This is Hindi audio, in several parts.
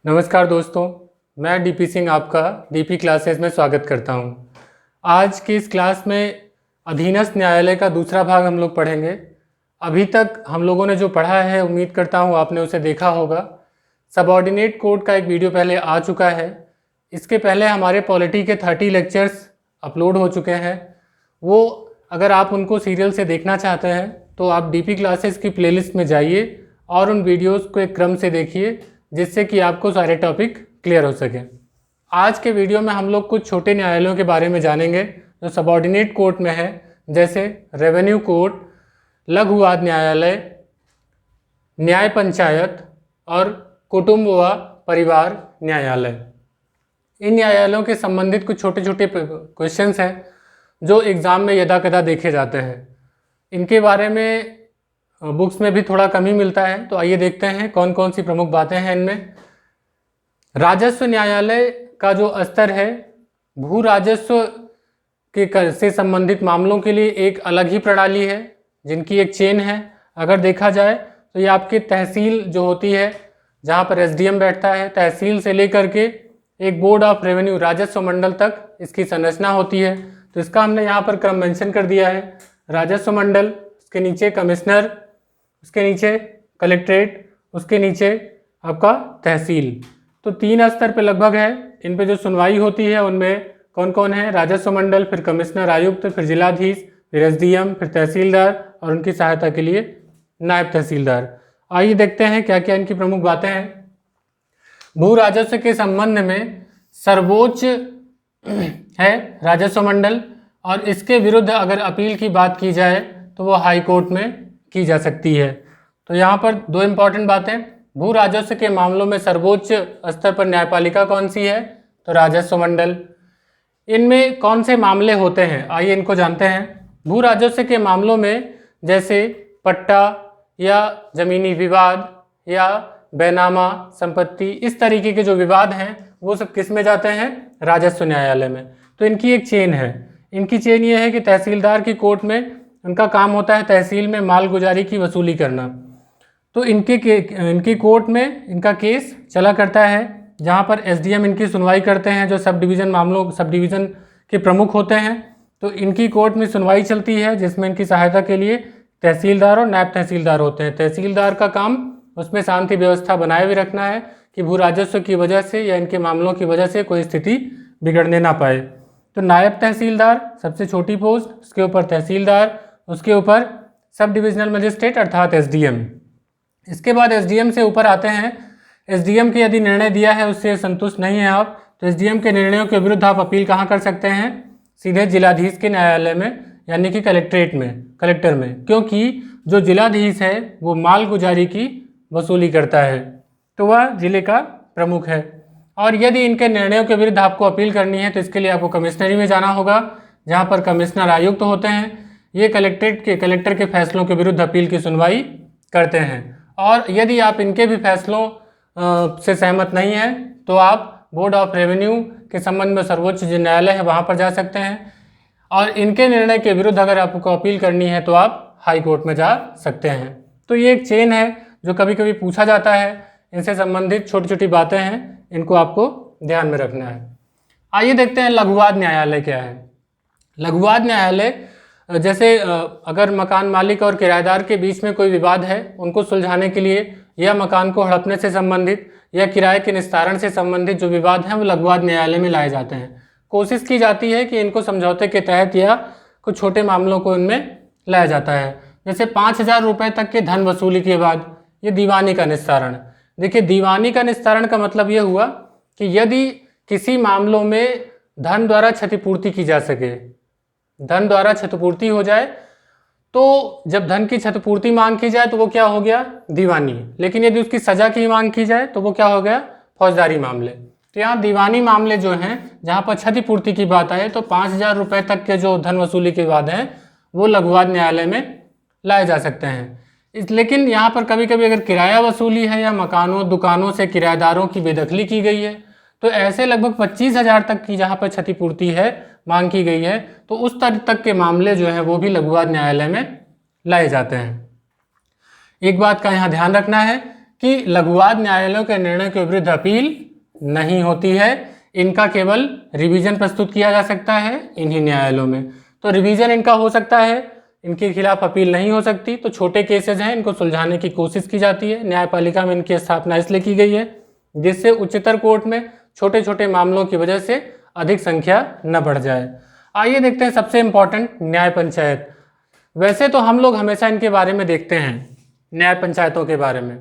नमस्कार दोस्तों, मैं डीपी सिंह आपका डीपी क्लासेस में स्वागत करता हूं। आज की इस क्लास में अधीनस्थ न्यायालय का दूसरा भाग हम लोग पढ़ेंगे। अभी तक हम लोगों ने जो पढ़ा है, उम्मीद करता हूं आपने उसे देखा होगा। सबऑर्डिनेट कोर्ट का एक वीडियो पहले आ चुका है। इसके पहले हमारे पॉलिटी के 30 लेक्चर्स अपलोड हो चुके हैं। वो अगर आप उनको सीरियल से देखना चाहते हैं तो आप डीपी क्लासेस की प्लेलिस्ट में जाइए और उन वीडियोस को एक क्रम से देखिए, जिससे कि आपको सारे टॉपिक क्लियर हो सके। आज के वीडियो में हम लोग कुछ छोटे न्यायालयों के बारे में जानेंगे जो सबऑर्डिनेट कोर्ट में है, जैसे रेवेन्यू कोर्ट, लघु वाद न्यायालय, न्याय पंचायत और कुटुंब व परिवार न्यायालय। इन न्यायालयों के संबंधित कुछ छोटे छोटे क्वेश्चंस हैं जो एग्ज़ाम में यदा कदा देखे जाते हैं। इनके बारे में बुक्स में भी थोड़ा कम ही मिलता है, तो आइए देखते हैं कौन कौन सी प्रमुख बातें हैं इनमें। राजस्व न्यायालय का जो स्तर है, भू राजस्व के से संबंधित मामलों के लिए एक अलग ही प्रणाली है, जिनकी एक चेन है। अगर देखा जाए तो ये आपकी तहसील जो होती है, जहाँ पर एसडीएम बैठता है, तहसील से लेकर के एक बोर्ड ऑफ रेवेन्यू राजस्व मंडल तक इसकी संरचना होती है। तो इसका हमने यहाँ पर क्रम मेंशन कर दिया है। राजस्व मंडल, उसके नीचे कमिश्नर, उसके नीचे कलेक्ट्रेट, उसके नीचे आपका तहसील। तो 3 स्तर पे लगभग है। इन पे जो सुनवाई होती है उनमें कौन कौन है? राजस्व मंडल, फिर कमिश्नर आयुक्त, फिर जिलाधीश, फिर एसडीएम, फिर तहसीलदार और उनकी सहायता के लिए नायब तहसीलदार। आइए देखते हैं क्या क्या इनकी प्रमुख बातें हैं। भू राजस्व के संबंध में सर्वोच्च है राजस्व मंडल, और इसके विरुद्ध अगर अपील की बात की जाए तो वो हाई कोर्ट में की जा सकती है। तो यहाँ पर 2 इम्पॉर्टेंट बातें। भू राजस्व के मामलों में सर्वोच्च स्तर पर न्यायपालिका कौन सी है? तो राजस्व मंडल। इनमें कौन से मामले होते हैं, आइए इनको जानते हैं। भू राजस्व के मामलों में जैसे पट्टा या जमीनी विवाद या बैनामा संपत्ति, इस तरीके के जो विवाद हैं वो सब किस में जाते हैं? राजस्व न्यायालय में। तो इनकी एक चेन है। इनकी चेन ये है कि तहसीलदार की कोर्ट में उनका काम होता है तहसील में मालगुजारी की वसूली करना। तो इनकी कोर्ट में इनका केस चला करता है, जहाँ पर एसडीएम इनकी सुनवाई करते हैं, जो सब डिवीज़न के प्रमुख होते हैं। तो इनकी कोर्ट में सुनवाई चलती है, जिसमें इनकी सहायता के लिए तहसीलदार और नायब तहसीलदार होते हैं। तहसीलदार का काम उसमें शांति व्यवस्था बनाए हुए रखना है कि भू राजस्व की वजह से या इनके मामलों की वजह से कोई स्थिति बिगड़ने ना पाए। तो नायब तहसीलदार सबसे छोटी पोस्ट, उसके ऊपर तहसीलदार, उसके ऊपर सब डिविजनल मजिस्ट्रेट अर्थात एसडीएम। इसके बाद एसडीएम से ऊपर आते हैं। एसडीएम के यदि निर्णय दिया है उससे संतुष्ट नहीं है आप, तो एसडीएम के निर्णयों के विरुद्ध आप अपील कहाँ कर सकते हैं? सीधे जिलाधीश के न्यायालय में, यानी कि कलेक्टर में, क्योंकि जो जिलाधीश है वो मालगुजारी की वसूली करता है, तो वह जिले का प्रमुख है। और यदि इनके निर्णयों के विरुद्ध आपको अपील करनी है तो इसके लिए आपको कमिश्नरी में जाना होगा, जहाँ पर कमिश्नर आयुक्त होते हैं। ये कलेक्टर के फैसलों के विरुद्ध अपील की सुनवाई करते हैं। और यदि आप इनके भी फैसलों से सहमत नहीं हैं तो आप बोर्ड ऑफ रेवेन्यू के संबंध में सर्वोच्च न्यायालय है वहाँ पर जा सकते हैं। और इनके निर्णय के विरुद्ध अगर आपको अपील करनी है तो आप हाई कोर्ट में जा सकते हैं। तो ये एक चेन है जो कभी कभी पूछा जाता है। इनसे संबंधित छोटी छोटी बातें हैं, इनको आपको ध्यान में रखना है। आइए देखते हैं लघुवाद न्यायालय क्या है। लघुवाद न्यायालय जैसे अगर मकान मालिक और किराएदार के बीच में कोई विवाद है, उनको सुलझाने के लिए या मकान को हड़पने से संबंधित या किराए के निस्तारण से संबंधित जो विवाद हैं वो लघुवाद न्यायालय में लाए जाते हैं। कोशिश की जाती है कि इनको समझौते के तहत या कुछ छोटे मामलों को इनमें लाया जाता है। जैसे 5,000 रुपये तक के धन वसूली के बाद ये दीवानी का निस्तारण। देखिए, दीवानी का निस्तारण का मतलब ये हुआ कि यदि किसी मामलों में धन द्वारा क्षतिपूर्ति की जा सके, धन द्वारा क्षतिपूर्ति हो जाए, तो जब धन की क्षतिपूर्ति मांग की जाए तो वो क्या हो गया? दीवानी। लेकिन यदि उसकी सजा की मांग की जाए तो वो क्या हो गया? फौजदारी मामले। तो यहाँ दीवानी मामले जो हैं, जहाँ पर क्षतिपूर्ति की बात आए तो 5,000 रुपये तक के जो धन वसूली के विवाद हैं वो लघुवाद न्यायालय में लाए जा सकते हैं। लेकिन यहाँ पर कभी कभी अगर किराया वसूली है या मकानों दुकानों से किराएदारों की बेदखली की गई है, तो ऐसे लगभग 25,000 तक की जहाँ पर क्षतिपूर्ति है मांग की गई है, तो उस स्तर तक के मामले जो हैं वो भी लघुवाद न्यायालय में लाए जाते हैं। एक बात का यहाँ ध्यान रखना है कि लघुवाद न्यायालयों के निर्णय के विरुद्ध अपील नहीं होती है, इनका केवल रिवीजन प्रस्तुत किया जा सकता है इन्हीं न्यायालयों में। तो रिवीजन इनका हो सकता है, इनके खिलाफ अपील नहीं हो सकती। तो छोटे केसेस हैं, इनको सुलझाने की कोशिश की जाती है। न्यायपालिका में इनकी स्थापना इसलिए की गई है जिससे उच्चतर कोर्ट में छोटे छोटे मामलों की वजह से अधिक संख्या न बढ़ जाए। आइए देखते हैं सबसे इम्पोर्टेंट न्याय पंचायत। वैसे तो हम लोग हमेशा इनके बारे में देखते हैं, न्याय पंचायतों के बारे में,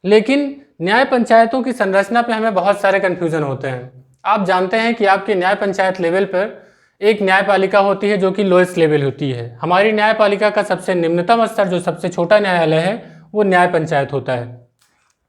लेकिन न्याय पंचायतों की संरचना पे हमें बहुत सारे कन्फ्यूजन होते हैं। आप जानते हैं कि आपके न्याय पंचायत लेवल पर एक न्यायपालिका होती है जो कि लोएस्ट लेवल होती है। हमारी न्यायपालिका का सबसे निम्नतम स्तर, जो सबसे छोटा न्यायालय है, वो न्याय पंचायत होता है।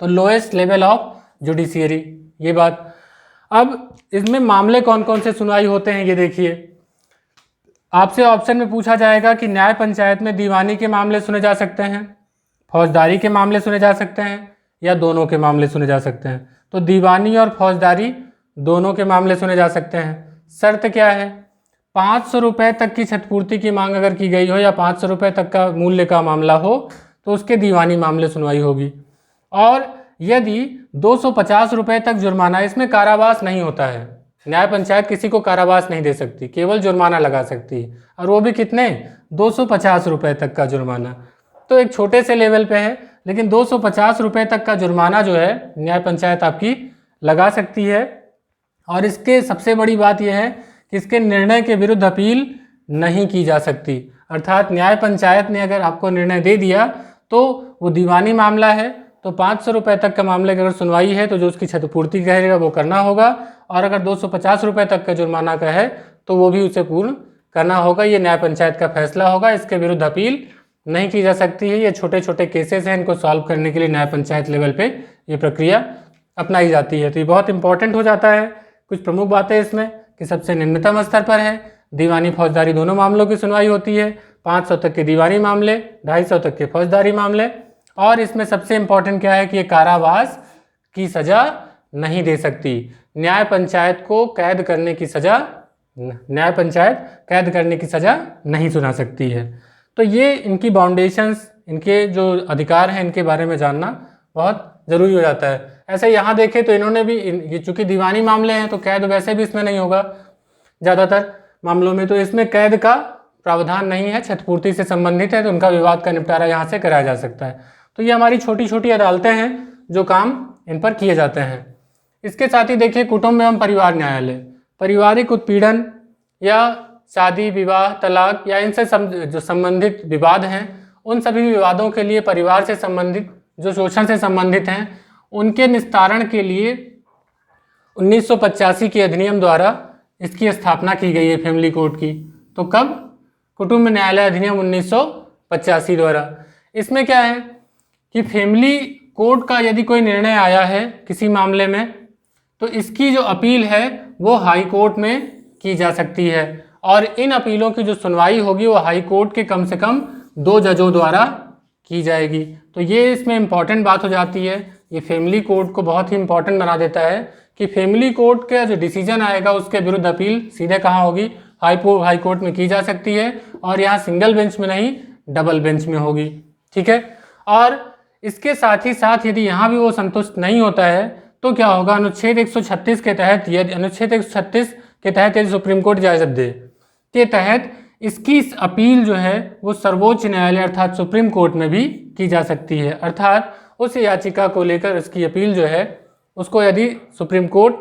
तो लोएस्ट लेवल ऑफ जुडिशियरी, ये बात। अब इसमें मामले कौन कौन से सुनवाई होते हैं ये देखिए। आपसे ऑप्शन में पूछा जाएगा कि न्याय पंचायत में दीवानी के मामले सुने जा सकते हैं, फौजदारी के मामले सुने जा सकते हैं, या दोनों के मामले सुने जा सकते हैं। तो दीवानी और फौजदारी दोनों के मामले सुने जा सकते हैं। शर्त क्या है? 500 रुपये तक की क्षतिपूर्ति की मांग अगर की गई हो या 500 रुपये तक का मूल्य का मामला हो तो उसके दीवानी मामले सुनवाई होगी। और यदि 250 रुपये तक जुर्माना, इसमें कारावास नहीं होता है, न्याय पंचायत किसी को कारावास नहीं दे सकती, केवल जुर्माना लगा सकती है, और वो भी कितने? 250 रुपये तक का जुर्माना। तो एक छोटे से लेवल पे है, लेकिन 250 रुपये तक का जुर्माना जो है न्याय पंचायत आपकी लगा सकती है। और इसके सबसे बड़ी बात यह है कि इसके निर्णय के विरुद्ध अपील नहीं की जा सकती। अर्थात न्याय पंचायत ने अगर आपको निर्णय दे दिया तो वो दीवानी मामला है, तो 500 रुपये तक का मामले की अगर सुनवाई है तो जो उसकी क्षतिपूर्ति कहेगा वो करना होगा, और अगर 250 रुपये तक का जुर्माना का है तो वो भी उसे पूर्ण करना होगा। ये न्याय पंचायत का फैसला होगा, इसके विरुद्ध अपील नहीं की जा सकती है। ये छोटे छोटे केसेस हैं, इनको सॉल्व करने के लिए न्याय पंचायत लेवल पे ये प्रक्रिया अपनाई जाती है। तो ये बहुत इंपॉर्टेंट हो जाता है। कुछ प्रमुख बातें इसमें कि सबसे निम्नतम स्तर पर है, दीवानी फौजदारी दोनों मामलों की सुनवाई होती है, 500 तक के दीवानी मामले, 250 तक के फौजदारी मामले। और इसमें सबसे इम्पोर्टेंट क्या है कि ये कारावास की सज़ा नहीं दे सकती। न्याय पंचायत को कैद करने की सज़ा, न्याय पंचायत कैद करने की सज़ा नहीं सुना सकती है। तो ये इनकी बाउंडेशंस, इनके जो अधिकार हैं, इनके बारे में जानना बहुत ज़रूरी हो जाता है। ऐसे यहाँ देखें तो इन्होंने भी, ये चूँकि दीवानी मामले हैं तो कैद वैसे भी इसमें नहीं होगा ज़्यादातर मामलों में, तो इसमें कैद का प्रावधान नहीं है, क्षतिपूर्ति से संबंधित है, तो उनका विवाद का निपटारा यहाँ से कराया जा सकता है। तो ये हमारी छोटी छोटी अदालतें हैं जो काम इन पर किए जाते हैं। इसके साथ ही देखिए कुटुंब एवं परिवार न्यायालय, पारिवारिक उत्पीड़न या शादी, विवाह, तलाक या इनसे जो संबंधित विवाद हैं, उन सभी विवादों के लिए, परिवार से संबंधित, जो शोषण से संबंधित हैं, उनके निस्तारण के लिए 1985 के अधिनियम द्वारा इसकी स्थापना की गई है, फैमिली कोर्ट की। तो कब? कुटुंब न्यायालय अधिनियम 1985 द्वारा। इसमें क्या है कि फैमिली कोर्ट का यदि कोई निर्णय आया है किसी मामले में, तो इसकी जो अपील है वो हाई कोर्ट में की जा सकती है, और इन अपीलों की जो सुनवाई होगी वो हाई कोर्ट के कम से कम 2 जजों द्वारा की जाएगी। तो ये इसमें इम्पॉर्टेंट बात हो जाती है। ये फैमिली कोर्ट को बहुत ही इम्पॉर्टेंट बना देता है कि फैमिली कोर्ट का जो डिसीजन आएगा उसके विरुद्ध अपील सीधे कहाँ होगी? हाई कोर्ट में की जा सकती है, और यहाँ सिंगल बेंच में नहीं, डबल बेंच में होगी। ठीक है। और इसके साथ ही साथ यदि यहाँ भी वो संतुष्ट नहीं होता है तो क्या होगा? अनुच्छेद 136 के तहत, यदि अनुच्छेद 136 के तहत यदि सुप्रीम कोर्ट इजाजत दे के तहत इसकी अपील जो है वो सर्वोच्च न्यायालय अर्थात सुप्रीम कोर्ट में भी की जा सकती है। अर्थात उस याचिका को लेकर उसकी अपील जो है उसको यदि सुप्रीम कोर्ट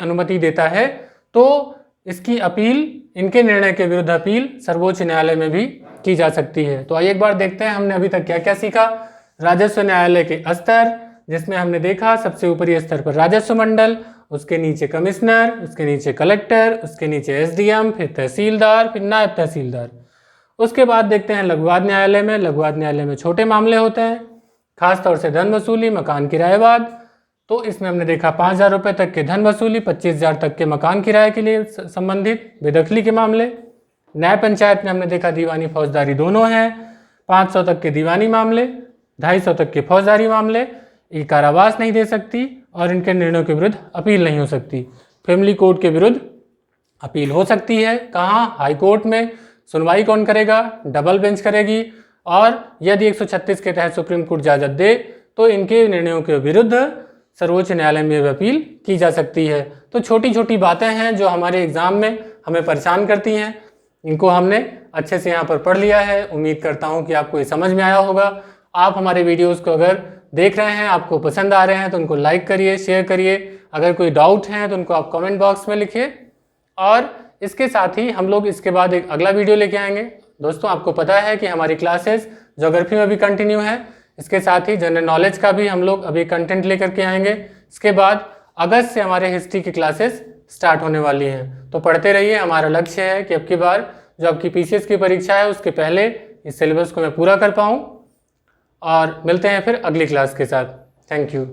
अनुमति देता है तो इसकी अपील, इनके निर्णय के विरुद्ध अपील सर्वोच्च न्यायालय में भी की जा सकती है। तो आइए एक बार देखते हैं हमने अभी तक क्या क्या सीखा। राजस्व न्यायालय के स्तर, जिसमें हमने देखा सबसे ऊपरी स्तर पर राजस्व मंडल, उसके नीचे कमिश्नर, उसके नीचे कलेक्टर, उसके नीचे एसडीएम, फिर तहसीलदार, फिर नायब तहसीलदार। उसके बाद देखते हैं लघुवाद न्यायालय में। लघुवाद न्यायालय में छोटे मामले होते हैं, खासतौर से धन वसूली, मकान किराएवाद। तो इसमें हमने देखा 5,000 रुपये तक के धन वसूली, 25,000 तक के मकान किराए के लिए संबंधित बेदखली के मामले। न्याय पंचायत में हमने देखा दीवानी फौजदारी दोनों हैं, 500 तक के दीवानी मामले, 250 तक के फौजदारी मामले। ये कारावास नहीं दे सकती और इनके निर्णयों के विरुद्ध अपील नहीं हो सकती। फैमिली कोर्ट के विरुद्ध अपील हो सकती है, कहाँ? हाई कोर्ट में। सुनवाई कौन करेगा? डबल बेंच करेगी। और यदि 136 के तहत सुप्रीम कोर्ट इजाजत दे तो इनके निर्णयों के विरुद्ध सर्वोच्च न्यायालय में अपील की जा सकती है। तो छोटी छोटी बातें हैं जो हमारे एग्ज़ाम में हमें परेशान करती हैं, इनको हमने अच्छे से यहाँ पर पढ़ लिया है। उम्मीद करता हूँ कि आपको ये समझ में आया होगा। आप हमारे वीडियोस को अगर देख रहे हैं, आपको पसंद आ रहे हैं, तो उनको लाइक करिए, शेयर करिए। अगर कोई डाउट है तो उनको आप कमेंट बॉक्स में लिखिए। और इसके साथ ही हम लोग इसके बाद एक अगला वीडियो लेके आएंगे। दोस्तों, आपको पता है कि हमारी क्लासेस ज्योग्राफी में भी कंटिन्यू है, इसके साथ ही जनरल नॉलेज का भी हम लोग अभी कंटेंट लेकर के आएंगे। इसके बाद अगस्त से हमारे हिस्ट्री की क्लासेस स्टार्ट होने वाली हैं। तो पढ़ते रहिए। हमारा लक्ष्य है कि अब की बार जो आपकी पीसीएस की परीक्षा है उसके पहले इस सिलेबस को मैं पूरा कर पाऊँ। और मिलते हैं फिर अगली क्लास के साथ। Thank you.